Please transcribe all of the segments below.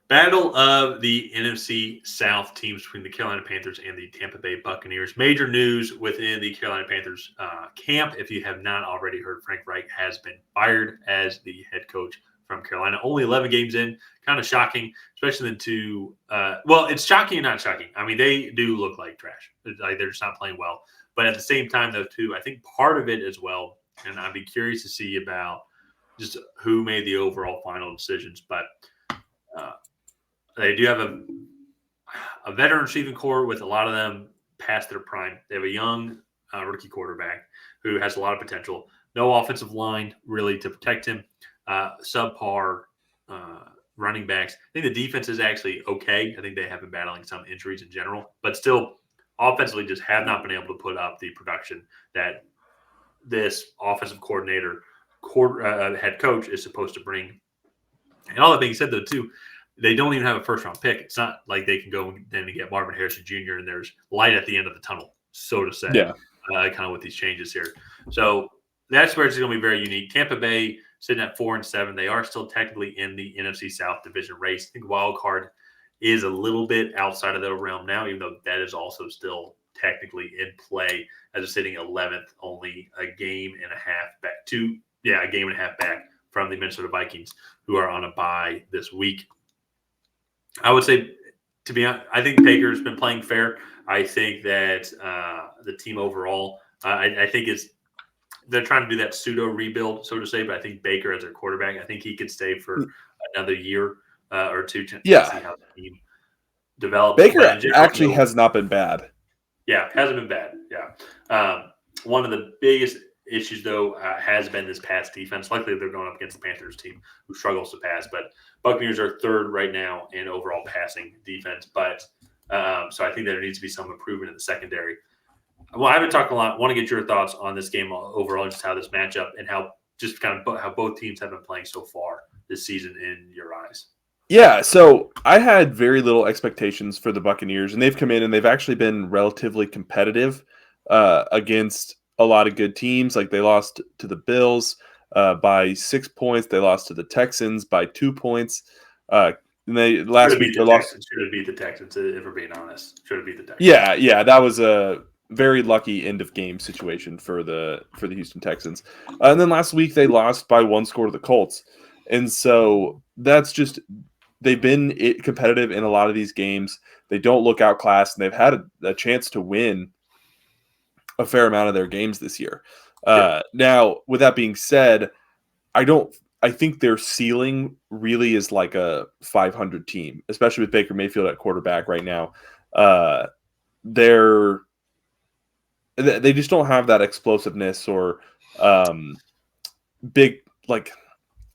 Battle of the NFC South teams between the Carolina Panthers and the Tampa Bay Buccaneers. Major news within the Carolina Panthers camp. If you have not already heard, Frank Reich has been fired as the head coach from Carolina. Only 11 games in. Kind of shocking, especially the two. Well, it's shocking and not shocking. I mean, they do look like trash. They're just not playing well. But at the same time, though, too, I think part of it as well, and I'd be curious to see about just who made the overall final decisions. But they do have a veteran receiving core with a lot of them past their prime. They have a young rookie quarterback who has a lot of potential. No offensive line really to protect him. Subpar running backs. I think the defense is actually okay. I think they have been battling some injuries in general, but still offensively just have not been able to put up the production that this offensive coordinator, head coach is supposed to bring. And all that being said, though, too, they don't even have a first-round pick. It's not like they can go then and get Marvin Harrison Jr. and there's light at the end of the tunnel, so to say, kind of with these changes here. So that's where it's going to be very unique. Tampa Bay sitting at 4-7. They are still technically in the NFC South division race. I think wild card is a little bit outside of their realm now, even though that is also still technically in play as they're sitting 11th, only a game and a half back a game and a half back from the Minnesota Vikings, who are on a bye this week. I would say, to be honest, I think Baker's been playing fair. I think that the team overall, I think they're trying to do that pseudo rebuild, so to say. But I think Baker as their quarterback, I think he could stay for another year or two to see how the team develops. Baker actually has not been bad. Yeah, hasn't been bad. Yeah, one of the biggest issues, though, has been this pass defense. Luckily, they're going up against the Panthers team who struggles to pass. But Buccaneers are third right now in overall passing defense. But so I think there needs to be some improvement in the secondary. Well, I've been talking a lot. I want to get your thoughts on this game overall, just how this matchup and how both teams have been playing so far this season in your eyes. Yeah, so I had very little expectations for the Buccaneers, and they've come in and they've actually been relatively competitive against a lot of good teams. Like they lost to the Bills by 6 points. They lost to the Texans by 2 points. And they last week they lost. Should have beat the Texans, if we're being honest. Should have beat the Texans. Yeah, that was a very lucky end of game situation for the Houston Texans. And then last week they lost by 1 score to the Colts. And so that's just they've been competitive in a lot of these games. They don't look outclassed, and they've had a chance to win a fair amount of their games this year. Now, with that being said, I think their ceiling really is like a 500 team, especially with Baker Mayfield at quarterback right now. They just don't have that explosiveness or big like.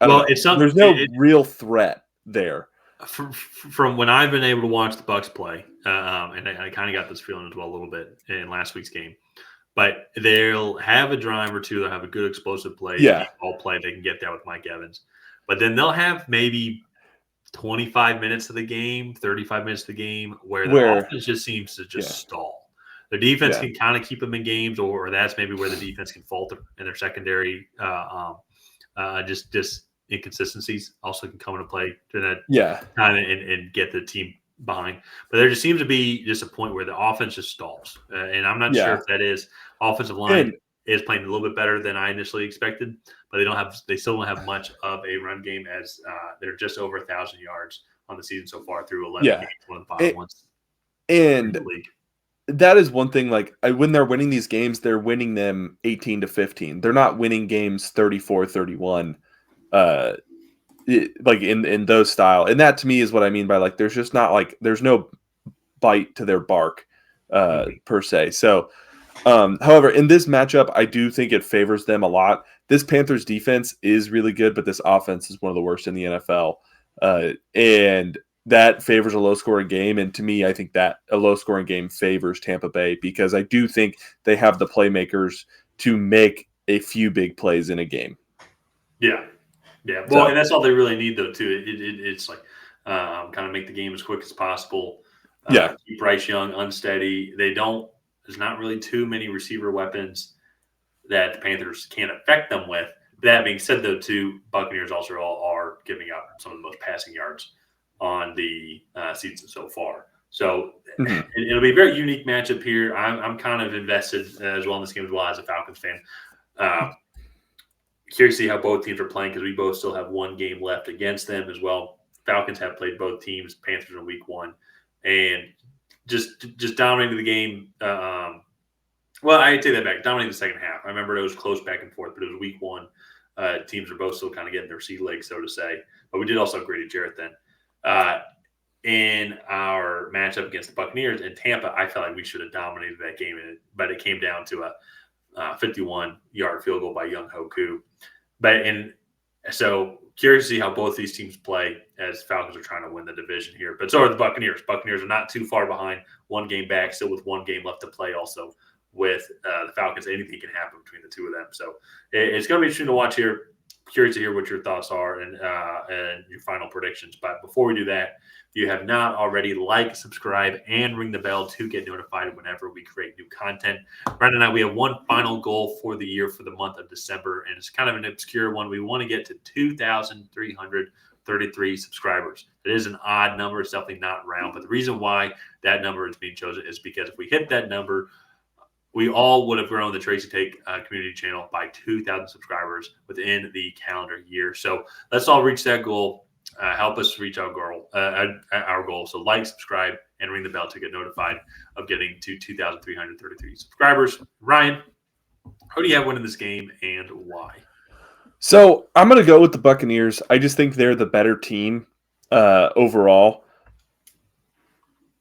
There's no real threat there. From when I've been able to watch the Bucs play, and I kind of got this feeling as well a little bit in last week's game. But they'll have a drive or two. They'll have a good explosive play. All play. They can get there with Mike Evans. But then they'll have maybe 25 minutes of the game, 35 minutes of the game where the offense just seems to stall. The defense can kind of keep them in games, or that's maybe where the defense can falter in their secondary. Just inconsistencies also can come into play to that kind of and get the team behind. But there just seems to be just a point where the offense just stalls. And I'm not sure if that is offensive line is playing a little bit better than I initially expected, but they still don't have much of a run game as they're just over 1,000 yards on the season so far through 11 games, one of the bottom ones in the league. That is one thing, like when they're winning these games, they're winning them 18-15. They're not winning games 34-31. Like in those style. And that to me is what I mean by like there's just not like there's no bite to their bark per se. So however, in this matchup, I do think it favors them a lot. This Panthers defense is really good, but this offense is one of the worst in the NFL. And that favors a low-scoring game. And to me, I think that a low-scoring game favors Tampa Bay because I do think they have the playmakers to make a few big plays in a game. Yeah. Well, and that's all they really need, though, too. It's like kind of make the game as quick as possible. Keep Bryce Young unsteady. There's not really too many receiver weapons that the Panthers can't affect them with. That being said, though, too, Buccaneers also are giving up some of the most passing yards on the season so far. So Mhm. it'll be a very unique matchup here. I'm kind of invested as well in this game as well as a Falcons fan. Curious to see how both teams are playing because we both still have one game left against them as well. Falcons have played both teams, Panthers in week 1, and just dominating the game. Well, I take that back. Dominating the second half. I remember it was close back and forth, but it was week 1. Teams are both still kind of getting their sea legs, so to say. But we did also have Grady Jarrett then. In our matchup against the Buccaneers in Tampa, I felt like we should have dominated that game, but it came down to a 51-yard field goal by Young Hoku. So curious to see how both these teams play as Falcons are trying to win the division here. But so are the Buccaneers. Buccaneers are not too far behind, one game back, still with one game left to play also with the Falcons. Anything can happen between the two of them. So it's going to be interesting to watch here. Curious to hear what your thoughts are and your final predictions. But before we do that, if you have not already, like, subscribe, and ring the bell to get notified whenever we create new content. Brandon and I, we have one final goal for the year for the month of December, and it's kind of an obscure one. We want to get to 2,333 subscribers. It is an odd number. It's definitely not round. But the reason why that number is being chosen is because if we hit that number, we all would have grown the Tracy Take community channel by 2,000 subscribers within the calendar year. So let's all reach that goal. Help us reach our goal. So like, subscribe, and ring the bell to get notified of getting to 2,333 subscribers. Ryan, who do you have winning this game and why? So I'm going to go with the Buccaneers. I just think they're the better team overall.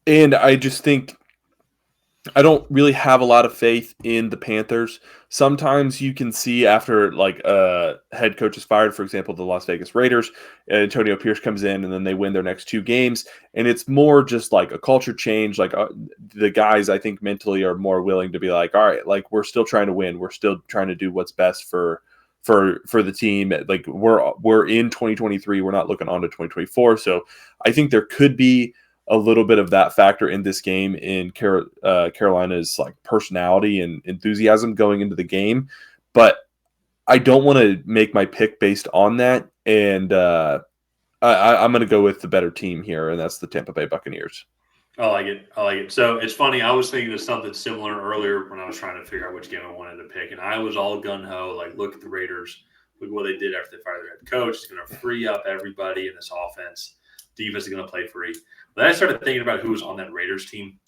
And I just think I don't really have a lot of faith in the Panthers. Sometimes you can see after like a head coach is fired, for example, the Las Vegas Raiders, Antonio Pierce comes in and then they win their next 2 games. And it's more just like a culture change. Like the guys, I think mentally are more willing to be like, all right, like we're still trying to win. We're still trying to do what's best for the team. Like we're in 2023. We're not looking on to 2024. So I think there could be a little bit of that factor in this game in Carolina's like personality and enthusiasm going into the game, but I don't want to make my pick based on that. And I'm going to go with the better team here, and that's the Tampa Bay Buccaneers. I like it. So it's funny. I was thinking of something similar earlier when I was trying to figure out which game I wanted to pick, and I was all gun ho. Like, look at the Raiders. Look what they did after they fired their head coach. It's going to free up everybody in this offense. Defense is going to play free. But then I started thinking about who was on that Raiders team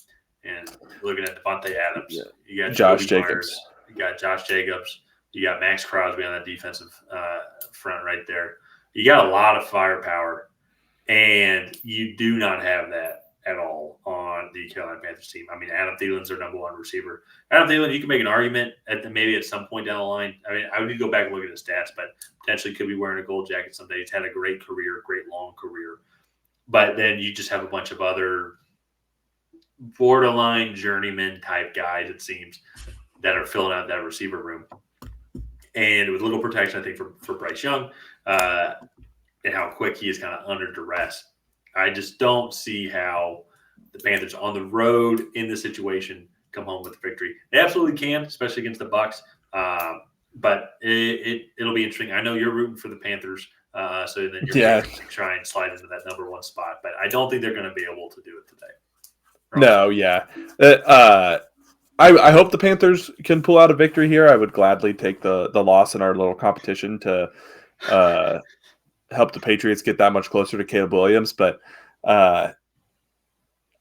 and looking at Devontae Adams. Yeah. You got Josh Cody Jacobs. Myers, you got Josh Jacobs. You got Max Crosby on that defensive front right there. You got a lot of firepower, and you do not have that at all on the Carolina Panthers team. I mean, Adam Thielen's their number 1 receiver. Adam Thielen, you can make an argument maybe at some point down the line. I mean, I would need to go back and look at his stats, but potentially could be wearing a gold jacket someday. He's had a great career, great long career. But then you just have a bunch of other borderline journeyman type guys, it seems, that are filling out that receiver room. And with little protection, I think, for Bryce Young and how quick he is kind of under duress, I just don't see how the Panthers on the road in this situation come home with a victory. They absolutely can, especially against the Bucs. But it'll be interesting. I know you're rooting for the Panthers. So then you're going to try and slide into that number 1 spot, but I don't think they're going to be able to do it today. No, yeah. I hope the Panthers can pull out a victory here. I would gladly take the loss in our little competition to help the Patriots get that much closer to Caleb Williams, but I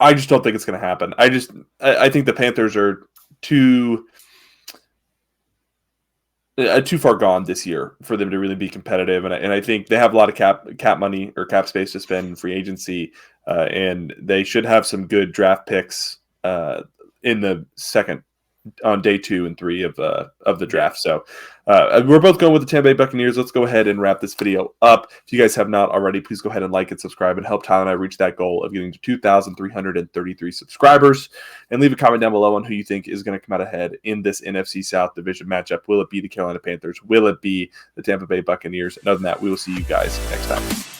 just don't think it's going to happen. I think the Panthers are too far gone this year for them to really be competitive, and I think they have a lot of cap money or cap space to spend in free agency, and they should have some good draft picks in the second on day 2 and 3 of the draft. So we're both going with the Tampa Bay Buccaneers. Let's go ahead and wrap this video up. If you guys have not already, please go ahead and like and subscribe and help Tyler and I reach that goal of getting to 2,333 subscribers. And leave a comment down below on who you think is going to come out ahead in this NFC South division matchup. Will it be the Carolina Panthers? Will it be the Tampa Bay Buccaneers? And other than that, we will see you guys next time.